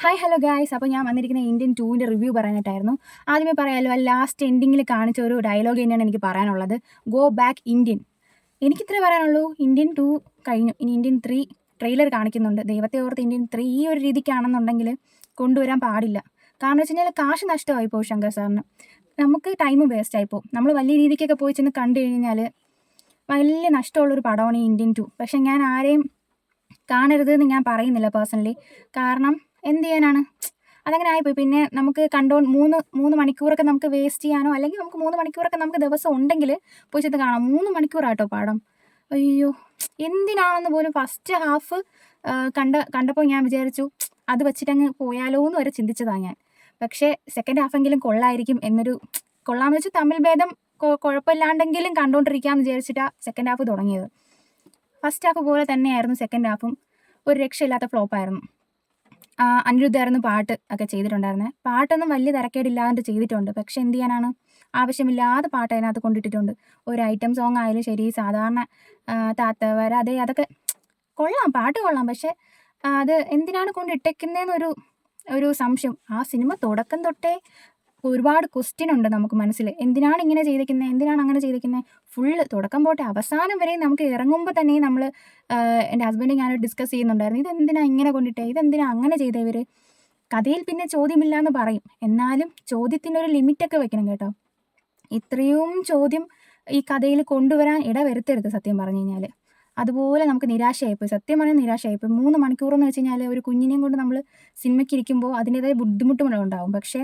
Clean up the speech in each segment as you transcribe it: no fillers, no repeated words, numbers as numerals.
Hi hello guys. അപ്പോൾ ഞാൻ വന്നിരിക്കുന്ന ഇന്ത്യൻ 2ൻ്റെ റിവ്യൂ പറയാനായിട്ടായിരുന്നു. ആദ്യമേ പറയാമല്ലോ, ലാസ്റ്റ് എൻഡിങ്ങിൽ കാണിച്ച ഒരു ഡയലോഗ് തന്നെയാണ് എനിക്ക് പറയാനുള്ളത്. Go back Indian. എനിക്കിത്രേ പറയാനുള്ളൂ. ഇന്ത്യൻ 2 കഴിഞ്ഞു. ഇനി ഇന്ത്യൻ 3 ട്രെയിലർ കാണിക്കുന്നുണ്ട്. ദൈവത്തെ ഓർത്ത് ഇന്ത്യൻ 3 ഈ ഒരു രീതിക്കാണെന്നുണ്ടെങ്കിൽ കൊണ്ടുവരാൻ പാടില്ല. കാരണം വെച്ച് കഴിഞ്ഞാൽ കാശ് നഷ്ടമായി പോകും ശങ്കർ സാറിന്. നമുക്ക് ടൈം വേസ്റ്റ് ആയിപ്പോവും. നമ്മൾ വലിയ രീതിക്കൊക്കെ പോയി ചെന്ന് കണ്ടു കഴിഞ്ഞാൽ വലിയ നഷ്ടമുള്ളൊരു പടമാണ് ഈ ഇന്ത്യൻ 2. പക്ഷേ ഞാൻ ആരെയും കാണരുതെന്ന് ഞാൻ പറയുന്നില്ല പേഴ്സണലി. കാരണം എന്ത് ചെയ്യാനാണ്, അതങ്ങനെ ആയിപ്പോയി. പിന്നെ നമുക്ക് മൂന്ന് മണിക്കൂറൊക്കെ നമുക്ക് വേസ്റ്റ് ചെയ്യാനോ, അല്ലെങ്കിൽ നമുക്ക് 3 മണിക്കൂറൊക്കെ നമുക്ക് ദിവസം ഉണ്ടെങ്കിൽ പോയി ചെന്ന് കാണാം. 3 മണിക്കൂറാട്ടോ പടം. അയ്യോ, എന്തിനാണെന്ന് പോലും ഫസ്റ്റ് ഹാഫ് കണ്ടപ്പോൾ ഞാൻ വിചാരിച്ചു അത് വെച്ചിട്ടങ്ങ് പോയാലോ എന്ന് വരെ ചിന്തിച്ചതാണ് ഞാൻ. പക്ഷേ സെക്കൻഡ് ഹാഫെങ്കിലും കൊള്ളായിരിക്കും എന്നൊരു, കൊള്ളാമെന്ന് വെച്ചാൽ തമിഴ് ഭേദം കുഴപ്പമില്ലാണ്ടെങ്കിലും കണ്ടുകൊണ്ടിരിക്കാമെന്ന് വിചാരിച്ചിട്ടാണ് സെക്കൻഡ് ഹാഫ് തുടങ്ങിയത്. ഫസ്റ്റ് ഹാഫ് പോലെ തന്നെയായിരുന്നു സെക്കൻഡ് ഹാഫും. ഒരു രക്ഷയില്ലാത്ത ഫ്ലോപ്പായിരുന്നു. അനിരുദ്ധായിരുന്നു പാട്ട് ഒക്കെ ചെയ്തിട്ടുണ്ടായിരുന്നത്. പാട്ടൊന്നും വലിയ തരക്കേടില്ലാണ്ട് ചെയ്തിട്ടുണ്ട്. പക്ഷെ എന്ത് ചെയ്യാനാണ്, ആവശ്യമില്ലാതെ പാട്ട് അതിനകത്ത് കൊണ്ടിട്ടിട്ടുണ്ട്. ഒരു ഐറ്റം സോങ് ആയാലും ശരി, സാധാരണ താത്ത വരാതെ അതൊക്കെ കൊള്ളാം, പാട്ട് കൊള്ളാം. പക്ഷെ അത് എന്തിനാണ് കൊണ്ടിട്ടേക്കുന്നതെന്നൊരു ഒരു സംശയം. ആ സിനിമ തുടക്കം തൊട്ടേ ഒരുപാട് ക്വസ്റ്റ്യൻ ഉണ്ട് നമുക്ക് മനസ്സിൽ. എന്തിനാണ് ഇങ്ങനെ ചെയ്തേക്കുന്നത്, എന്തിനാണ് അങ്ങനെ ചെയ്തേക്കുന്നത്, ഫുള്ള് തുടക്കം പോട്ടെ അവസാനം വരെ നമുക്ക് ഇറങ്ങുമ്പോൾ തന്നെ നമ്മൾ, എൻ്റെ ഹസ്ബൻഡ് ഞാനോട് ഡിസ്കസ് ചെയ്യുന്നുണ്ടായിരുന്നു, ഇതെന്തിനാ ഇങ്ങനെ കൊണ്ടിട്ടേ, ഇതെന്തിനാ അങ്ങനെ ചെയ്തേ ഇവർ. കഥയിൽ പിന്നെ ചോദ്യമില്ല എന്ന് പറയും, എന്നാലും ചോദ്യത്തിനൊരു ലിമിറ്റൊക്കെ വെക്കണം കേട്ടോ. ഇത്രയും ചോദ്യം ഈ കഥയിൽ കൊണ്ടുവരാൻ ഇടവരുത്തരുത് സത്യം പറഞ്ഞു കഴിഞ്ഞാൽ. അതുപോലെ നമുക്ക് നിരാശയായിപ്പോയി, സത്യം പറഞ്ഞാൽ നിരാശയായിപ്പോയി. 3 മണിക്കൂറെന്ന് വെച്ച് കഴിഞ്ഞാൽ ഒരു കുഞ്ഞിനെയും കൊണ്ട് നമ്മൾ സിനിമയ്ക്ക് ഇരിക്കുമ്പോൾ അതിൻ്റേതായ ബുദ്ധിമുട്ടുകളുണ്ടാവും. പക്ഷേ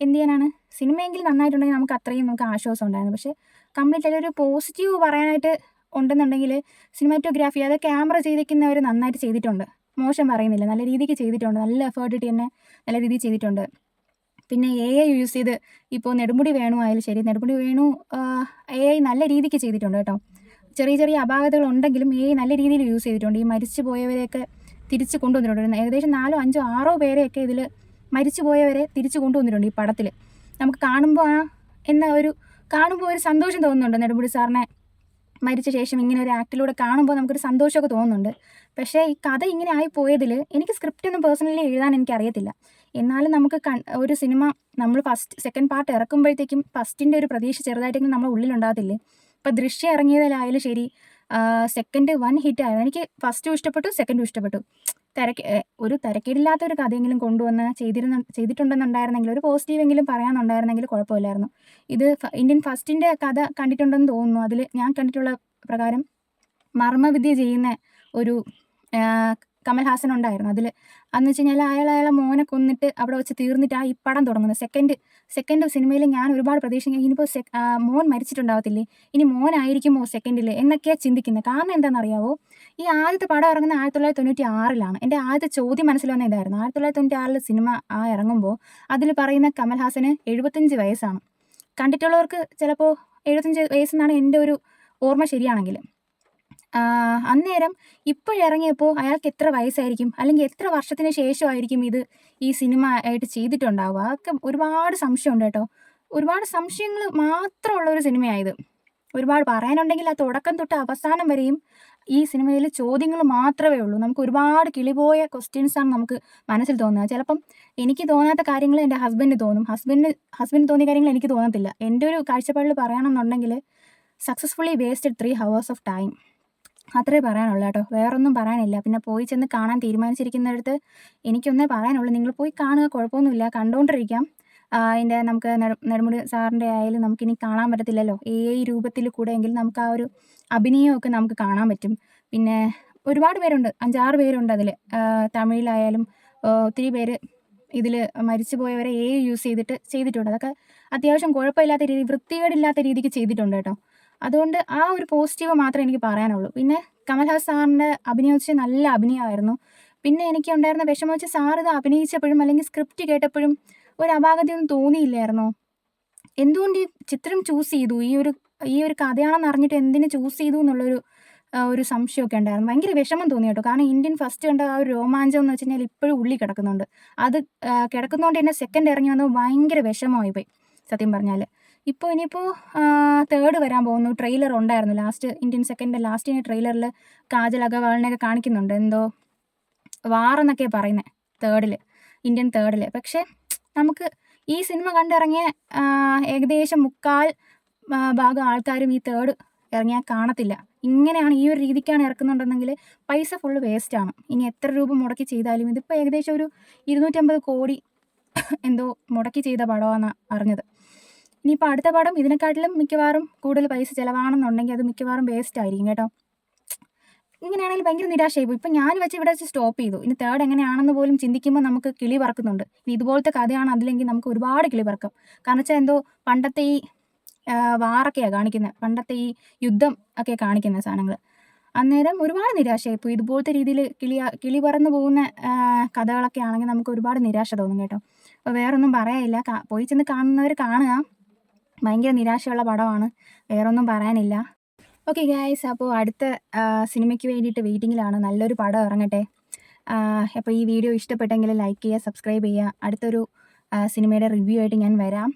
എന്ത് ചെയ്യാനാണ്, സിനിമയെങ്കിലും നന്നായിട്ടുണ്ടെങ്കിൽ നമുക്ക് ആശ്വാസം ഉണ്ടായിരുന്നു. പക്ഷേ കംപ്ലീറ്റ് അതിലൊരു പോസിറ്റീവ് പറയാനായിട്ട് ഉണ്ടെന്നുണ്ടെങ്കിൽ സിനിമാറ്റോഗ്രാഫി, അത് ക്യാമറ ചെയ്തിരിക്കുന്നവർ നന്നായിട്ട് ചെയ്തിട്ടുണ്ട്, മോശം പറയുന്നില്ല, നല്ല രീതിക്ക് ചെയ്തിട്ടുണ്ട്. നല്ല എഫേർട്ട് ഇട്ട് തന്നെ നല്ല രീതിയിൽ ചെയ്തിട്ടുണ്ട്. പിന്നെ AI യൂസ് ചെയ്ത് ഇപ്പോൾ നെടുമുടി വേണു ആയാലും ശരി, നെടുമുടി വേണു AI നല്ല രീതിക്ക് ചെയ്തിട്ടുണ്ട് കേട്ടോ. ചെറിയ ചെറിയ അപാകതകൾ ഉണ്ടെങ്കിലും AI നല്ല രീതിയിൽ യൂസ് ചെയ്തിട്ടുണ്ട്. ഈ മരിച്ചു പോയവരെയൊക്കെ തിരിച്ച് കൊണ്ടുവന്നിട്ടുണ്ട്. ഏകദേശം 4, 5, 6 പേരെയൊക്കെ ഇതിൽ മരിച്ചു പോയവരെ തിരിച്ചു കൊണ്ടുവന്നിട്ടുണ്ട് ഈ പടത്തിൽ. നമുക്ക് കാണുമ്പോൾ കാണുമ്പോൾ ഒരു സന്തോഷം തോന്നുന്നുണ്ട്. നെടുമുടി സാറിനെ മരിച്ച ശേഷം ഇങ്ങനെ ഒരു ആക്ടിലൂടെ കാണുമ്പോൾ നമുക്കൊരു സന്തോഷമൊക്കെ തോന്നുന്നുണ്ട്. പക്ഷേ ഈ കഥ ഇങ്ങനെ ആയിപ്പോയതിൽ എനിക്ക് സ്ക്രിപ്റ്റൊന്നും പേഴ്സണലി എഴുതാൻ എനിക്കറിയത്തില്ല. എന്നാലും നമുക്ക് ഒരു സിനിമ നമ്മൾ സെക്കൻഡ് പാർട്ട് ഇറക്കുമ്പോഴത്തേക്കും ഫസ്റ്റിൻ്റെ ഒരു പ്രതീക്ഷ ചെറുതായിട്ടെങ്കിലും നമ്മുടെ ഉള്ളിലുണ്ടാകത്തില്ലേ. ഇപ്പോൾ ദൃശ്യം ഇറങ്ങിയതിലായാലും ശരി, സെക്കൻഡ് 1 ഹിറ്റായിരുന്നു. എനിക്ക് ഫസ്റ്റും ഇഷ്ടപ്പെട്ടു, സെക്കൻഡും ഇഷ്ടപ്പെട്ടു. ഒരു തിരക്കേടില്ലാത്ത ഒരു കഥയെങ്കിലും കൊണ്ടുവന്ന് ചെയ്തിട്ടുണ്ടെന്നുണ്ടായിരുന്നെങ്കിൽ, ഒരു പോസിറ്റീവെങ്കിലും പറയാനുണ്ടായിരുന്നെങ്കിൽ കുഴപ്പമില്ലായിരുന്നു. ഇത് ഇന്ത്യൻ ഫസ്റ്റിൻ്റെ കഥ കണ്ടിട്ടുണ്ടെന്ന് തോന്നുന്നു. അതിൽ ഞാൻ കണ്ടിട്ടുള്ള പ്രകാരം മർമ്മവിദ്യ ചെയ്യുന്ന ഒരു കമൽഹാസൻ ഉണ്ടായിരുന്നു അതിൽ. അതെന്ന് വെച്ച് കഴിഞ്ഞാൽ അയാളെ മോനെ കൊന്നിട്ട് അവിടെ വെച്ച് തീർന്നിട്ടാണ് ഈ പടം തുടങ്ങുന്നത്. സെക്കൻഡ് സിനിമയിൽ ഞാൻ ഒരുപാട് പ്രതീക്ഷിക്കുന്നത് ഇനിയിപ്പോൾ മോൻ മരിച്ചിട്ടുണ്ടാകത്തില്ലേ, ഇനി മോനായിരിക്കുമോ സെക്കൻഡിൽ എന്നൊക്കെയാണ് ചിന്തിക്കുന്നത്. കാരണം എന്താണെന്നറിയാവോ, ഈ ആദ്യത്തെ പടം ഇറങ്ങുന്നത് 1996-ലാണ്. എൻ്റെ ആദ്യത്തെ ചോദ്യം മനസ്സിൽ വന്ന ഇതായിരുന്നു. 1996 സിനിമ ഇറങ്ങുമ്പോൾ അതിൽ പറയുന്ന കമൽഹാസന് 75 വയസ്സാണ്. കണ്ടിട്ടുള്ളവർക്ക് ചിലപ്പോൾ 75 വയസ്സെന്നാണ് എൻ്റെ ഒരു ഓർമ്മ ശരിയാണെങ്കിൽ. അന്നേരം ഇപ്പോഴിറങ്ങിയപ്പോൾ അയാൾക്ക് എത്ര വയസ്സായിരിക്കും, അല്ലെങ്കിൽ എത്ര വർഷത്തിന് ശേഷമായിരിക്കും ഈ സിനിമ ആയിട്ട് ചെയ്തിട്ടുണ്ടാവുക. അതൊക്കെ ഒരുപാട് സംശയമുണ്ട് കേട്ടോ. ഒരുപാട് സംശയങ്ങൾ മാത്രമുള്ളൊരു സിനിമയായത്. ഒരുപാട് പറയാനുണ്ടെങ്കിൽ ആ തുടക്കം തൊട്ട് അവസാനം വരെയും ഈ സിനിമയിൽ ചോദ്യങ്ങൾ മാത്രമേ ഉള്ളൂ. നമുക്ക് ഒരുപാട് കിളിപോയ ക്വസ്റ്റ്യൻസാണ് നമുക്ക് മനസ്സിൽ തോന്നുന്നത്. ചിലപ്പം എനിക്ക് തോന്നാത്ത കാര്യങ്ങൾ എൻ്റെ ഹസ്ബൻഡിന് തോന്നും, ഹസ്ബൻഡിന് തോന്നിയ കാര്യങ്ങൾ എനിക്ക് തോന്നത്തില്ല. എൻ്റെ ഒരു കാഴ്ചപ്പാടിൽ പറയണമെന്നുണ്ടെങ്കിൽ successfully wasted 3 hours of time. അത്രേ പറയാനുള്ളൂ കേട്ടോ, വേറൊന്നും പറയാനില്ല. പിന്നെ പോയി ചെന്ന് കാണാൻ തീരുമാനിച്ചിരിക്കുന്നിടത്ത് എനിക്കൊന്നേ പറയാനുള്ളൂ, നിങ്ങൾ പോയി കാണുക, കുഴപ്പമൊന്നുമില്ല, കണ്ടുകൊണ്ടിരിക്കാം. അതിൻ്റെ നമുക്ക് നെടുമുടി സാറിൻ്റെ ആയാലും നമുക്കിനി കാണാൻ പറ്റത്തില്ലല്ലോ, AI രൂപത്തിൽ കൂടെയെങ്കിലും നമുക്ക് ആ ഒരു അഭിനയമൊക്കെ നമുക്ക് കാണാൻ പറ്റും. പിന്നെ ഒരുപാട് പേരുണ്ട്, 5-6 പേരുണ്ട് അതിൽ. തമിഴിലായാലും ഒത്തിരി പേര് ഇതിൽ മരിച്ചു പോയവരെ AI യൂസ് ചെയ്തിട്ടുണ്ട്. അതൊക്കെ അത്യാവശ്യം കുഴപ്പമില്ലാത്ത രീതി, വൃത്തികേടില്ലാത്ത രീതിക്ക് ചെയ്തിട്ടുണ്ട് കേട്ടോ. അതുകൊണ്ട് ആ ഒരു പോസിറ്റീവ് മാത്രമേ എനിക്ക് പറയാനുള്ളൂ. പിന്നെ കമൽഹാസൻ സാറിൻ്റെ അഭിനയം വെച്ച് നല്ല അഭിനയമായിരുന്നു. പിന്നെ എനിക്ക് ഉണ്ടായിരുന്ന വിഷമം വെച്ച്, സാർ ഇത് അഭിനയിച്ചപ്പോഴും അല്ലെങ്കിൽ സ്ക്രിപ്റ്റ് കേട്ടപ്പോഴും ഒരു അപാകതയൊന്നും തോന്നിയില്ലായിരുന്നോ? എന്തുകൊണ്ട് ഈ ചിത്രം ചൂസ് ചെയ്തു, ഈ ഒരു കഥയാണെന്ന് അറിഞ്ഞിട്ട് എന്തിന് ചൂസ് ചെയ്തു എന്നുള്ളൊരു ഒരു സംശയമൊക്കെ ഉണ്ടായിരുന്നു. ഭയങ്കര വിഷമം തോന്നി കേട്ടോ. കാരണം ഇന്ത്യൻ ഫസ്റ്റ് കണ്ട ആ ഒരു രോമാഞ്ചം എന്ന് വെച്ച് കഴിഞ്ഞാൽ ഇപ്പോഴും ഉള്ളിൽ കിടക്കുന്നുണ്ട്. അത് കിടക്കുന്നതുകൊണ്ട് തന്നെ സെക്കൻഡ് ഇറങ്ങി വന്നത് ഭയങ്കര വിഷമമായി പോയി സത്യം പറഞ്ഞാൽ. ഇനിയിപ്പോൾ തേർഡ് വരാൻ പോകുന്നു. ട്രെയിലർ ഉണ്ടായിരുന്നു ഇന്ത്യൻ സെക്കൻഡ് ലാസ്റ്റിൻ്റെ ട്രെയിലറിൽ കാജൽ അഗർവാളിനെയൊക്കെ കാണിക്കുന്നുണ്ട്. എന്തോ വാറെന്നൊക്കെയാണ് പറയുന്നത് തേർഡിൽ. ഇന്ത്യൻ തേർഡിൽ. പക്ഷേ നമുക്ക് ഈ സിനിമ കണ്ടിറങ്ങിയ ഏകദേശം 3/4 ഭാഗം ആൾക്കാരും ഈ തേർഡ് ഇറങ്ങിയാൽ കാണത്തില്ല. ഇങ്ങനെയാണ്, ഈ ഒരു രീതിക്കാണ് ഇറക്കുന്നുണ്ടെന്നെങ്കിൽ പൈസ ഫുള്ള് വേസ്റ്റാണ്. ഇനി എത്ര രൂപ മുടക്കി ചെയ്താലും. ഇതിപ്പോൾ ഏകദേശം ഒരു 250 കോടി എന്തോ മുടക്കി ചെയ്ത പടമാണെന്നാണ് അറിഞ്ഞത്. ഇനിയിപ്പോൾ അടുത്ത പടം ഇതിനെക്കാട്ടിലും മിക്കവാറും കൂടുതൽ പൈസ ചിലവാണെന്നുണ്ടെങ്കിൽ അത് മിക്കവാറും വേസ്റ്റ് ആയിരിക്കും കേട്ടോ. ഇങ്ങനെയാണെങ്കിൽ ഭയങ്കര നിരാശയായി പോയി. ഇപ്പം ഞാൻ ഇവിടെ വെച്ച് സ്റ്റോപ്പ് ചെയ്തു. ഇനി തേർഡ് എങ്ങനെയാണെന്ന് പോലും ചിന്തിക്കുമ്പോൾ നമുക്ക് കിളി പറക്കുന്നുണ്ട്. ഇനി ഇതുപോലത്തെ കഥയാണ് അതിലെങ്കിൽ നമുക്ക് ഒരുപാട് കിളി പറക്കും. കാരണം വെച്ചാൽ എന്തോ പണ്ടത്തെ ഈ വാറൊക്കെയാണ് കാണിക്കുന്നത്, പണ്ടത്തെ ഈ യുദ്ധം ഒക്കെ കാണിക്കുന്ന സാധനങ്ങൾ. അന്നേരം ഒരുപാട് നിരാശയായിപ്പോയി. ഇതുപോലത്തെ രീതിയിൽ കിളി പറന്ന് പോകുന്ന കഥകളൊക്കെ ആണെങ്കിൽ നമുക്ക് ഒരുപാട് നിരാശ തോന്നും കേട്ടോ. അപ്പോൾ വേറൊന്നും പറയാനില്ല. പോയി ചെന്ന് കാണുന്നവർ കാണുക. ഭയങ്കര നിരാശയുള്ള പടമാണ്, വേറൊന്നും പറയാനില്ല. ഓക്കെ ഗായ്സ്, അപ്പോൾ അടുത്ത സിനിമയ്ക്ക് വേണ്ടിയിട്ട് വെയിറ്റിങ്ങിലാണ്. നല്ലൊരു പടം ഇറങ്ങട്ടെ. അപ്പോൾ ഈ വീഡിയോ ഇഷ്ടപ്പെട്ടെങ്കിൽ ലൈക്ക് ചെയ്യുക, സബ്സ്ക്രൈബ് ചെയ്യുക. അടുത്തൊരു സിനിമയുടെ റിവ്യൂ ആയിട്ട് ഞാൻ വരാം.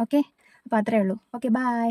ഓക്കെ, അപ്പോൾ അത്രയേ ഉള്ളൂ. Okay, by.